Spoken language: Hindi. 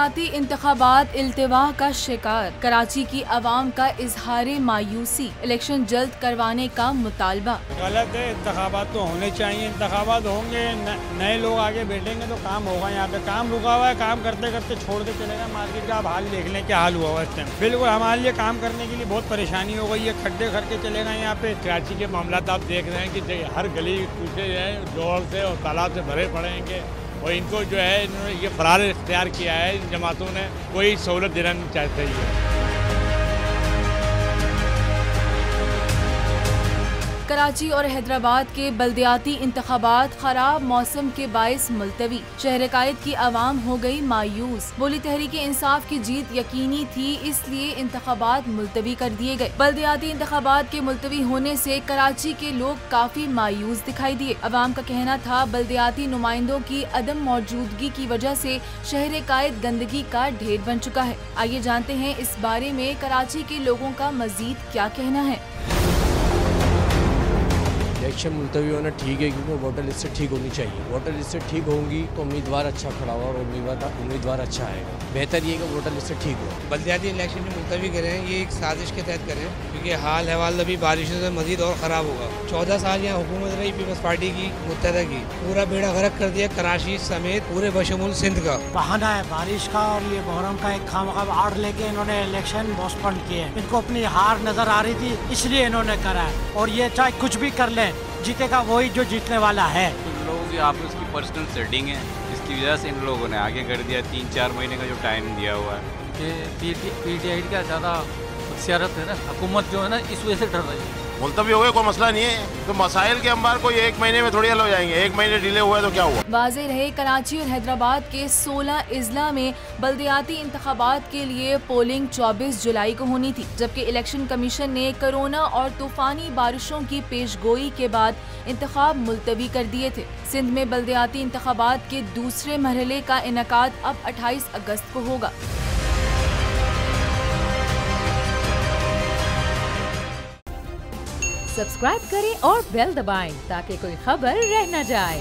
बल्दियाती इंतखाबात इल्तिवा का शिकार, कराची की आवाम का इजहार मायूसी, इलेक्शन जल्द करवाने का मुतालबा। गलत है, इंतखाबात तो होने चाहिए, इंतखाबात होंगे, नए लोग आगे बैठेंगे तो काम होगा। यहाँ पे काम रुका हुआ है, काम करते करते छोड़ के चलेगा। मार्केट का आप हाल देख लें, क्या हाल हुआ इस टाइम। बिल्कुल हमारे लिए काम करने के लिए बहुत परेशानी हो गई है, खड्डे करके चलेगा यहाँ पे। कराची के मामला आप देख रहे हैं कि हर गली कूचे हैं जोर से और तालाब से भरे पड़े हैं और इनको जो है इन्होंने ये फरार इख्तियार किया है इन जमातों ने, कोई सहूलत देना नहीं चाहते ही। कराची और हैदराबाद के बल्दियाती इंतखाबात खराब मौसम के बायस मुलतवी, शहर कायद की आवाम हो गई मायूस। बोली तहरीक इंसाफ की जीत यकीनी थी, इसलिए इंतखाबात मुलतवी कर दिए गए। बल्दियाती इंतखाबात के मुलतवी होने से कराची के लोग काफी मायूस दिखाई दिए। आवाम का कहना था बल्दियाती नुमाइंदों की अदम मौजूदगी की वजह से शहर कायद गंदगी का ढेर बन चुका है। आइए जानते हैं इस बारे में कराची के लोगों का मजीद क्या कहना है। इलेक्शन मुलतवी होना ठीक है क्योंकि वोटर लिस्ट से ठीक होनी चाहिए। वोटर लिस्ट से ठीक होंगी तो उम्मीदवार अच्छा खड़ा होगा और उम्मीदवार अच्छा आएगा। बेहतर ये कि वोटर लिस्ट से ठीक हो। बल्दियाती इलेक्शन में मुलतवी करें, ये एक साजिश के तहत करें क्योंकि हाल हवाल अभी बारिशों से मजीद और ख़राब होगा। 14 साल यहाँ हुकूमत रही पीपल्स पार्टी की मुत्तहदा की, पूरा बेड़ा गर्क कर दिया कराची समेत पूरे बशमूल सिंध का। बहाना है बारिश का और ये मुहर्रम का एक खामखा आड़ लेके इन्होंने इलेक्शन पोस्टपोन किए। इनको अपनी हार नजर आ रही थी इसलिए इन्होंने करा है और ये चाहे कुछ भी कर लें जीतेगा वही जो जीतने वाला है। इन लोगों की आपस की पर्सनल सेटिंग है, इसकी वजह से इन लोगों ने आगे कर दिया। 3-4 महीने का जो टाइम दिया हुआ है कि पीटीआई का ज़्यादा सियारत है ना, हुकूमत जो है ना इस वजह से डर रही है। मुलतवी हो गए कोई मसला नहीं है, तो मसाइल के अंबार कोई 1 महीने में थोड़ी हल हो जाएंगे। 1 महीने डिले हुआ तो क्या हुआ। वाज़ेह रहे कराची और हैदराबाद के 16 इजला में बल्दियाती इंतखाबात के लिए पोलिंग 24 जुलाई को होनी थी, जबकि इलेक्शन कमीशन ने कोरोना और तूफानी बारिशों की पेशगोई के बाद इंतखाब मुलतवी कर दिए थे। सिंध में बल्दियाती इंतखाबात के दूसरे मरहले का इनेकाद अब 28 अगस्त को होगा। सब्सक्राइब करें और बेल दबाएं ताकि कोई खबर रह न जाए।